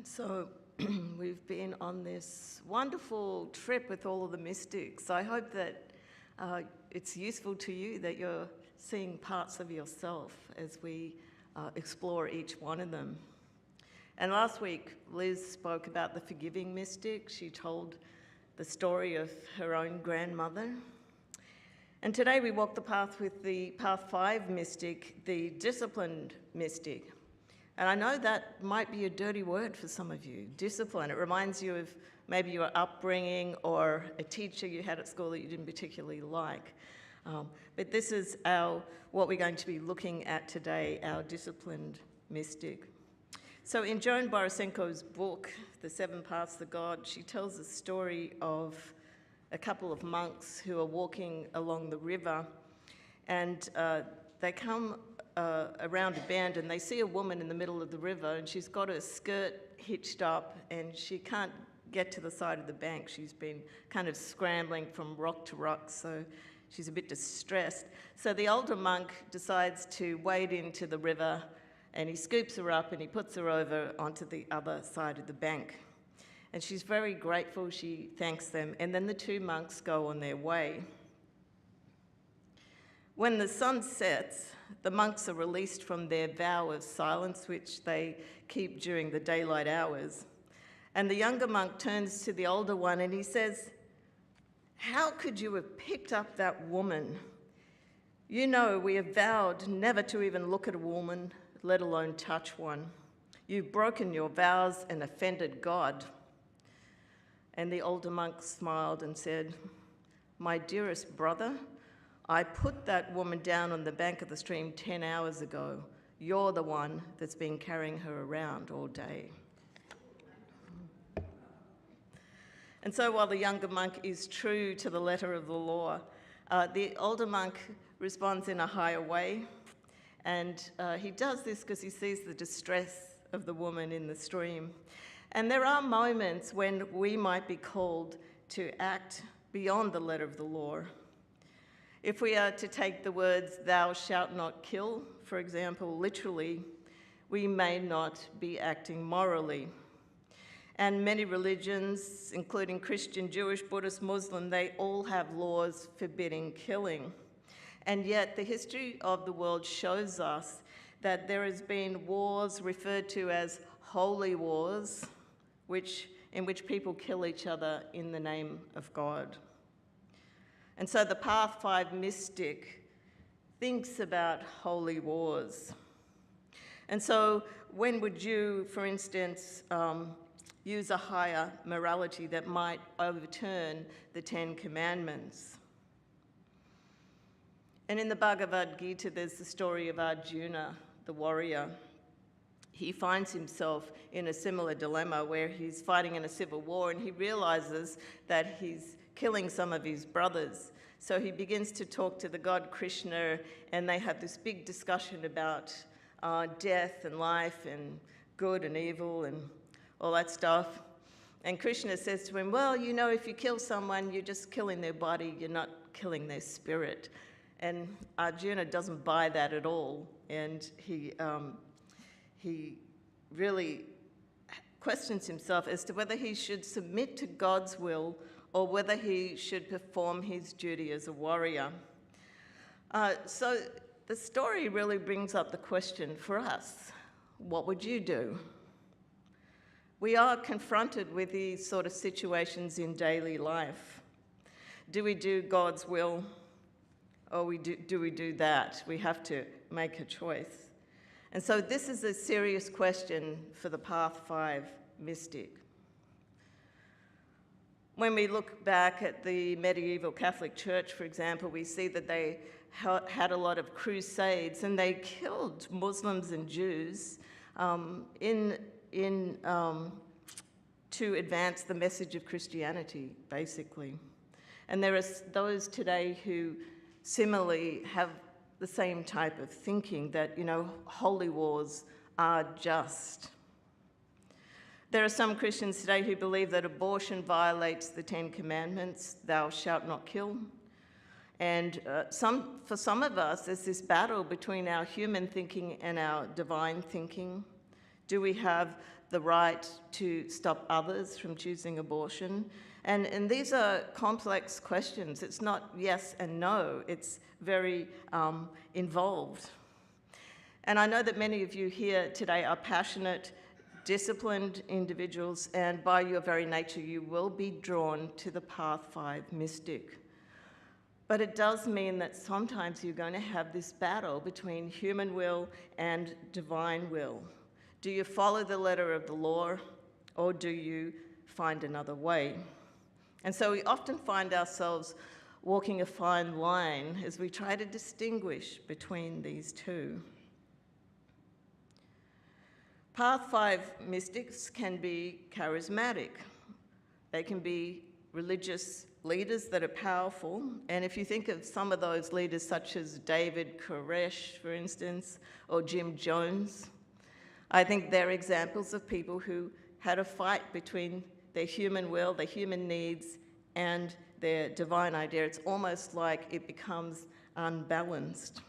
So we've been on this wonderful trip with all of the mystics. I hope that it's useful to you, that you're seeing parts of yourself as we explore each one of them. And last week, Liz spoke about the forgiving mystic. She told the story of her own grandmother. And today we walk the path with the Path 5 mystic, the disciplined mystic. And I know that might be a dirty word for some of you, discipline. It reminds you of maybe your upbringing or a teacher you had at school that you didn't particularly like. But this is what we're going to be looking at today, our disciplined mystic. So in Joan Borisenko's book, The 7 Paths to God, she tells a story of a couple of monks who are walking along the river, and they come around a bend and they see a woman in the middle of the river, and she's got her skirt hitched up and she can't get to the side of the bank. She's been kind of scrambling from rock to rock, so she's a bit distressed. So the older monk decides to wade into the river, and he scoops her up and he puts her over onto the other side of the bank. And she's very grateful, she thanks them, and then the two monks go on their way. When the sun sets, the monks are released from their vow of silence, which they keep during the daylight hours. And the younger monk turns to the older one and he says, "How could you have picked up that woman? You know, we have vowed never to even look at a woman, let alone touch one. You've broken your vows and offended God." And the older monk smiled and said, "My dearest brother, I put that woman down on the bank of the stream 10 hours ago. You're the one that's been carrying her around all day." And so while the younger monk is true to the letter of the law, the older monk responds in a higher way. And he does this because he sees the distress of the woman in the stream. And there are moments when we might be called to act beyond the letter of the law. If we are to take the words, "thou shalt not kill," for example, literally, we may not be acting morally. And many religions, including Christian, Jewish, Buddhist, Muslim, they all have laws forbidding killing. And yet the history of the world shows us that there has been wars referred to as holy wars, in which people kill each other in the name of God. And so the Path 5 mystic thinks about holy wars. And so when would you, for instance, use a higher morality that might overturn the 10 Commandments? And in the Bhagavad Gita, there's the story of Arjuna, the warrior. He finds himself in a similar dilemma where he's fighting in a civil war and he realizes that he's killing some of his brothers. So he begins to talk to the god Krishna, and they have this big discussion about death and life and good and evil and all that stuff. And Krishna says to him, "Well, you know, if you kill someone, you're just killing their body, you're not killing their spirit." And Arjuna doesn't buy that at all, and he really questions himself as to whether he should submit to God's will or whether he should perform his duty as a warrior. So the story really brings up the question for us, what would you do? We are confronted with these sort of situations in daily life. Do we do God's will, or do we do that? We have to make a choice. And so this is a serious question for the Path 5 mystic. When we look back at the medieval Catholic Church, for example, we see that they had a lot of crusades, and they killed Muslims and Jews to advance the message of Christianity, basically. And there are those today who similarly have the same type of thinking, that, you know, holy wars are just. There are some Christians today who believe that abortion violates the 10 Commandments, "thou shalt not kill." And for some of us, there's this battle between our human thinking and our divine thinking. Do we have the right to stop others from choosing abortion. And these are complex questions. It's not yes and no, it's very involved. And I know that many of you here today are passionate, disciplined individuals, and by your very nature, you will be drawn to the Path 5 mystic. But it does mean that sometimes you're going to have this battle between human will and divine will. Do you follow the letter of the law, or do you find another way? And so we often find ourselves walking a fine line as we try to distinguish between these two. Path 5 mystics can be charismatic. They can be religious leaders that are powerful. And if you think of some of those leaders, such as David Koresh, for instance, or Jim Jones, I think they're examples of people who had a fight between their human will, their human needs, and their divine idea. It's almost like it becomes unbalanced.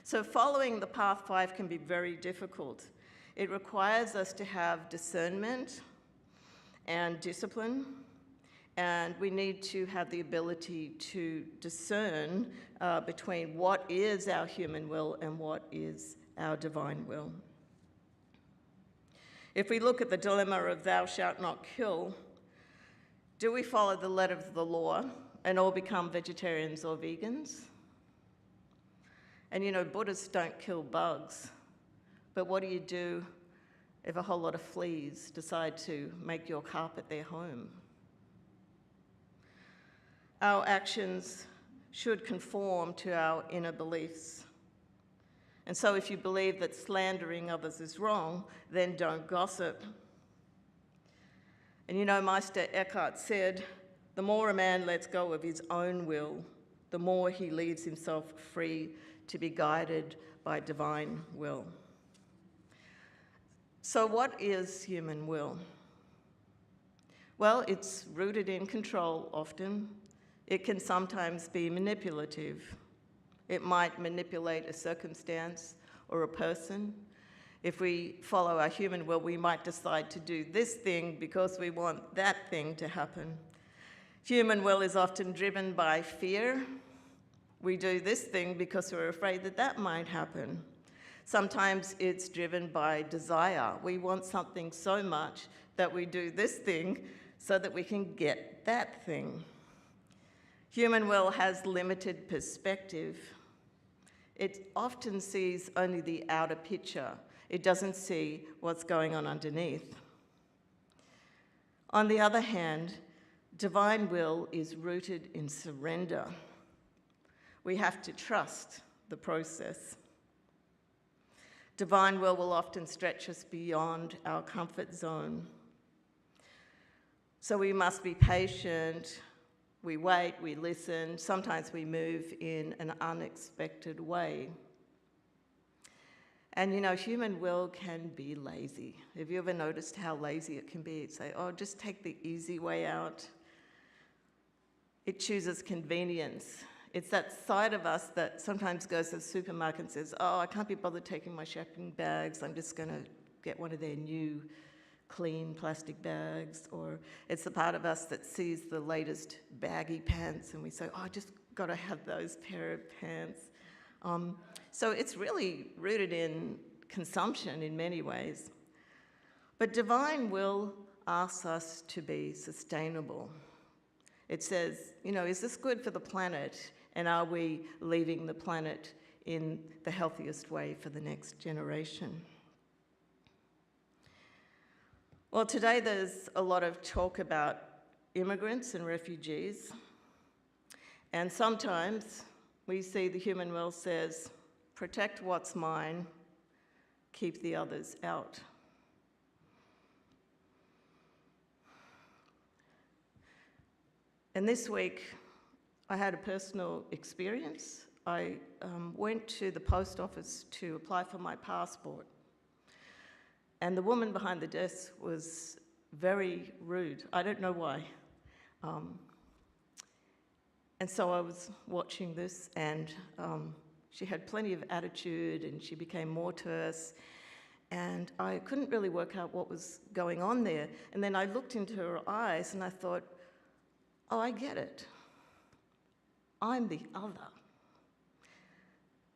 So following the Path 5 can be very difficult. It requires us to have discernment and discipline, and we need to have the ability to discern between what is our human will and what is our divine will. If we look at the dilemma of thou shalt not kill, do we follow the letter of the law and all become vegetarians or vegans? And you know, Buddhists don't kill bugs, but what do you do if a whole lot of fleas decide to make your carpet their home? Our actions should conform to our inner beliefs. And so if you believe that slandering others is wrong, then don't gossip. And you know, Meister Eckhart said, the more a man lets go of his own will, the more he leaves himself free to be guided by divine will. So what is human will? Well, it's rooted in control often. It can sometimes be manipulative. It might manipulate a circumstance or a person. If we follow our human will, we might decide to do this thing because we want that thing to happen. Human will is often driven by fear. We do this thing because we're afraid that that might happen. Sometimes it's driven by desire. We want something so much that we do this thing so that we can get that thing. Human will has limited perspective. It often sees only the outer picture. It doesn't see what's going on underneath. On the other hand, divine will is rooted in surrender. We have to trust the process. Divine will often stretch us beyond our comfort zone. So we must be patient. We wait, we listen, sometimes we move in an unexpected way. And you know, human will can be lazy. Have you ever noticed how lazy it can be? It's say, oh, just take the easy way out. It chooses convenience. It's that side of us that sometimes goes to the supermarket and says, oh, I can't be bothered taking my shopping bags. I'm just going to get one of their new clean plastic bags. Or it's the part of us that sees the latest baggy pants and we say, oh, I just got to have those pair of pants. So it's really rooted in consumption in many ways. But divine will asks us to be sustainable. It says, you know, is this good for the planet? And are we leaving the planet in the healthiest way for the next generation? Well, today there's a lot of talk about immigrants and refugees. And sometimes we see the human will says, protect what's mine, keep the others out. And this week, I had a personal experience. I went to the post office to apply for my passport. And the woman behind the desk was very rude. I don't know why. And so I was watching this, and she had plenty of attitude, and she became more terse. And I couldn't really work out what was going on there. And then I looked into her eyes and I thought, oh, I get it. I'm the other.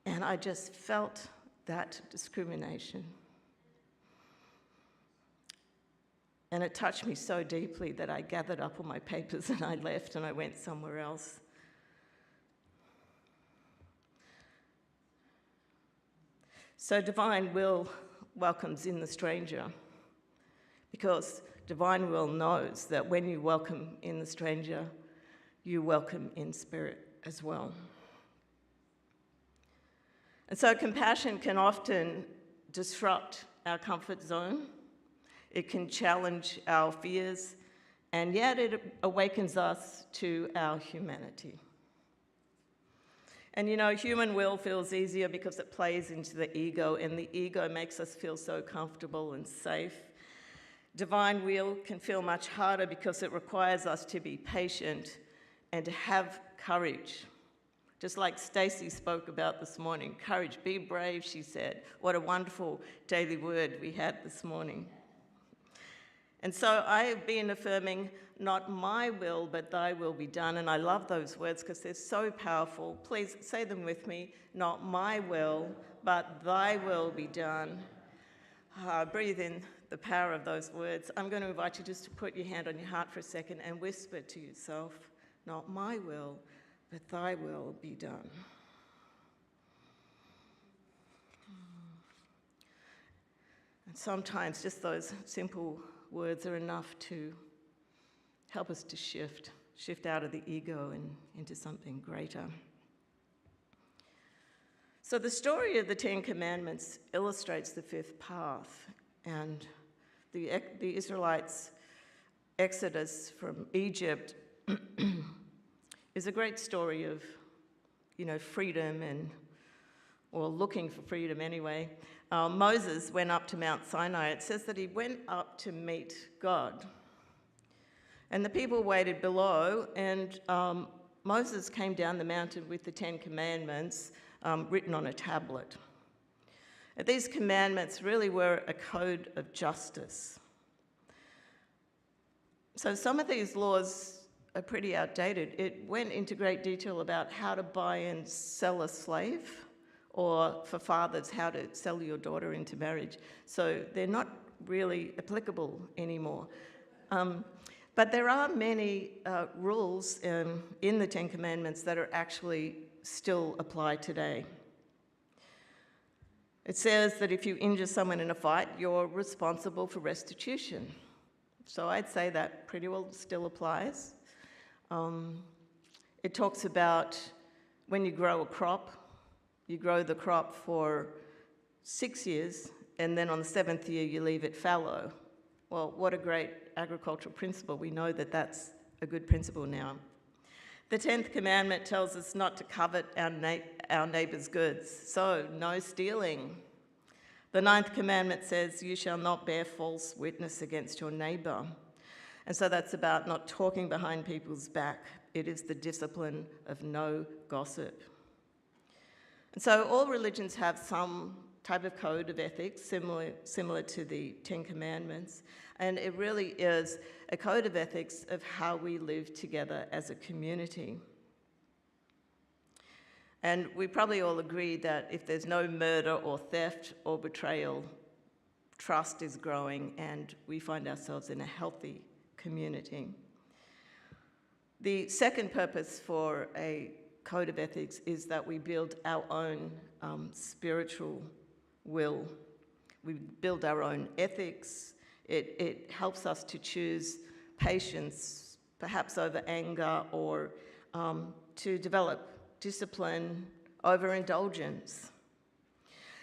And I just felt that discrimination. And it touched me so deeply that I gathered up all my papers and I left and I went somewhere else. So divine will welcomes in the stranger, because divine will knows that when you welcome in the stranger, you welcome in spirit as well. And so compassion can often disrupt our comfort zone. It can challenge our fears, and yet it awakens us to our humanity. And you know, human will feels easier because it plays into the ego, and the ego makes us feel so comfortable and safe. Divine will can feel much harder because it requires us to be patient and to have courage. Just like Stacey spoke about this morning, courage, be brave, she said. What a wonderful daily word we had this morning. And so I have been affirming, not my will, but thy will be done. And I love those words because they're so powerful. Please say them with me. Not my will, but thy will be done. Breathe in the power of those words. I'm going to invite you just to put your hand on your heart for a second and whisper to yourself, not my will, but thy will be done. And sometimes just those simple words are enough to help us to shift out of the ego and into something greater. So the story of the Ten Commandments illustrates the fifth path, and the Israelites' exodus from Egypt is a great story of, freedom or looking for freedom anyway. Moses went up to Mount Sinai. It says that he went up to meet God. And the people waited below, and Moses came down the mountain with the Ten Commandments written on a tablet. And these commandments really were a code of justice. So some of these laws are pretty outdated. It went into great detail about how to buy and sell a slave, or for fathers, how to sell your daughter into marriage. So they're not really applicable anymore. But there are many rules in the Ten Commandments that are actually still applied today. It says that if you injure someone in a fight, you're responsible for restitution. So I'd say that pretty well still applies. It talks about when you grow a crop, you grow the crop for 6 years, and then on the 7th year you leave it fallow. Well, what a great agricultural principle. We know that that's a good principle now. The 10th commandment tells us not to covet our neighbour's goods, so no stealing. The 9th commandment says you shall not bear false witness against your neighbour. And so that's about not talking behind people's back. It is the discipline of no gossip. And so all religions have some type of code of ethics similar to the Ten Commandments, and it really is a code of ethics of how we live together as a community. And we probably all agree that if there's no murder or theft or betrayal, trust is growing and we find ourselves in a healthy community. The second purpose for a code of ethics is that we build our own spiritual will. We build our own ethics. It helps us to choose patience, perhaps over anger, or to develop discipline over indulgence.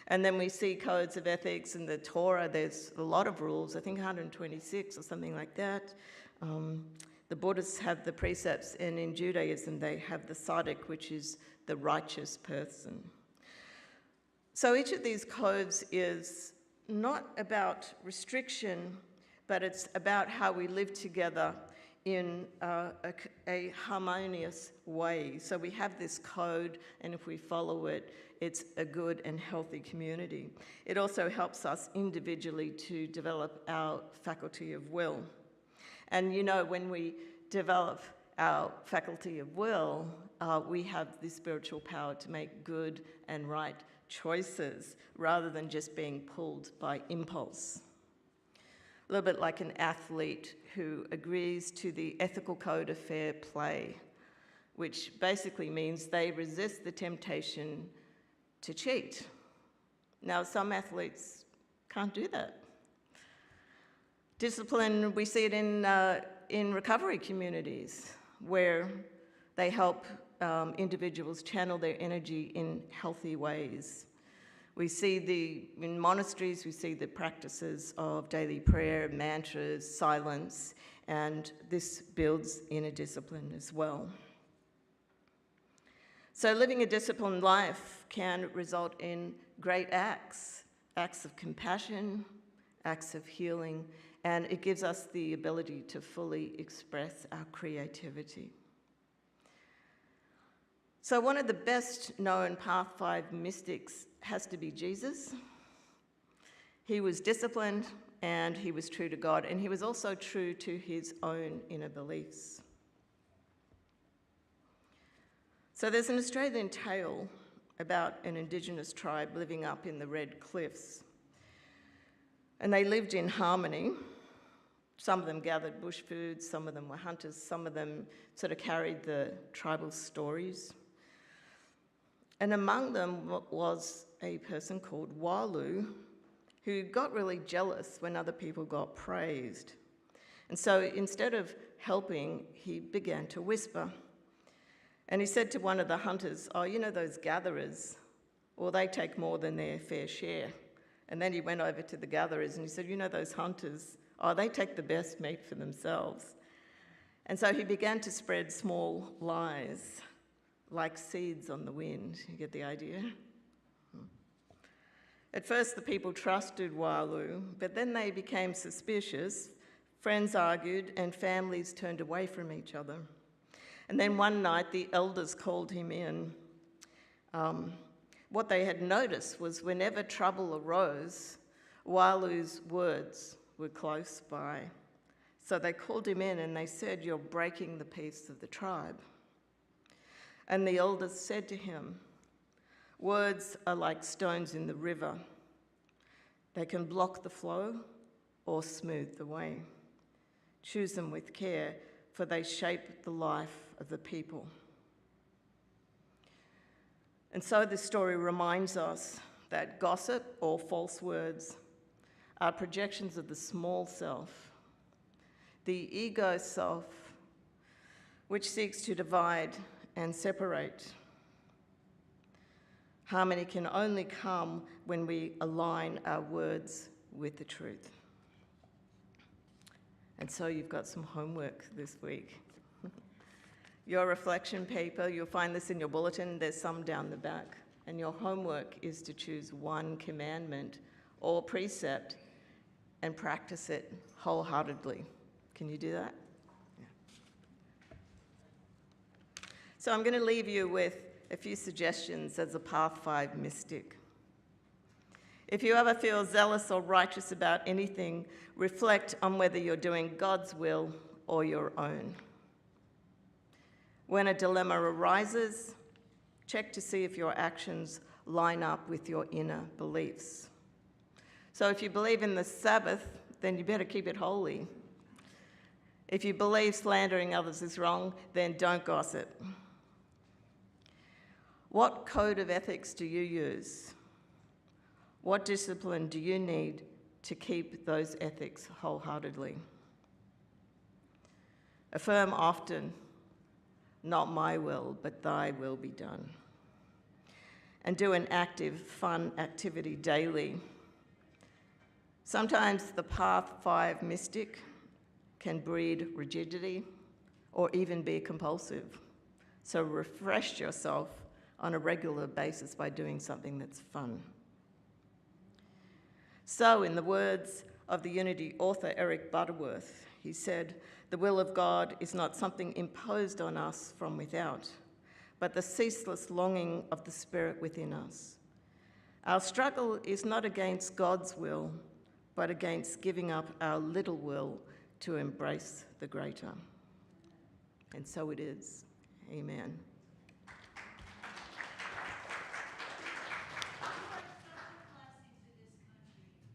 And then we see codes of ethics in the Torah. There's a lot of rules, I think 126 or something like that. The Buddhists have the precepts, and in Judaism they have the tzaddik, which is the righteous person. So each of these codes is not about restriction, but it's about how we live together in a harmonious way. So we have this code, and if we follow it, it's a good and healthy community. It also helps us individually to develop our faculty of will. And you know, when we develop our faculty of will, we have the spiritual power to make good and right choices rather than just being pulled by impulse. A little bit like an athlete who agrees to the ethical code of fair play, which basically means they resist the temptation to cheat. Now, some athletes can't do that. Discipline, we see it in recovery communities where they help individuals channel their energy in healthy ways. We see in monasteries, we see the practices of daily prayer, mantras, silence, and this builds inner discipline as well. So living a disciplined life can result in great acts of compassion, acts of healing, and it gives us the ability to fully express our creativity. So one of the best known Path 5 mystics has to be Jesus. He was disciplined and he was true to God, and he was also true to his own inner beliefs. So there's an Australian tale about an Indigenous tribe living up in the Red Cliffs. And they lived in harmony. Some of them gathered bush foods, some of them were hunters, some of them sort of carried the tribal stories. And among them was a person called Walu, who got really jealous when other people got praised. And so instead of helping, he began to whisper. And he said to one of the hunters, "Oh, you know those gatherers, well, they take more than their fair share." And then he went over to the gatherers and he said, "You know those hunters, oh, they take the best meat for themselves." And so he began to spread small lies, like seeds on the wind. You get the idea? At first, the people trusted Walu, but then they became suspicious. Friends argued and families turned away from each other. And then one night, the elders called him in. What they had noticed was whenever trouble arose, Walu's words were close by. So they called him in and they said, "You're breaking the peace of the tribe." And the elders said to him, "Words are like stones in the river. They can block the flow or smooth the way. Choose them with care, for they shape the life of the people." And so this story reminds us that gossip or false words are projections of the small self, the ego self, which seeks to divide and separate. Harmony can only come when we align our words with the truth. And so you've got some homework this week. Your reflection paper, you'll find this in your bulletin, there's some down the back. And your homework is to choose one commandment or precept and practice it wholeheartedly. Can you do that? Yeah. So I'm going to leave you with a few suggestions as a Path 5 mystic. If you ever feel zealous or righteous about anything, reflect on whether you're doing God's will or your own. When a dilemma arises, check to see if your actions line up with your inner beliefs. So if you believe in the Sabbath, then you better keep it holy. If you believe slandering others is wrong, then don't gossip. What code of ethics do you use? What discipline do you need to keep those ethics wholeheartedly? Affirm often, "Not my will, but thy will be done." And do an active, fun activity daily. Sometimes the Path 5 mystic can breed rigidity or even be compulsive. So refresh yourself on a regular basis by doing something that's fun. So in the words of the Unity author Eric Butterworth, He said, "The will of God is not something imposed on us from without, but the ceaseless longing of the Spirit within us. Our struggle is not against God's will, but against giving up our little will to embrace the greater." And so it is. Amen.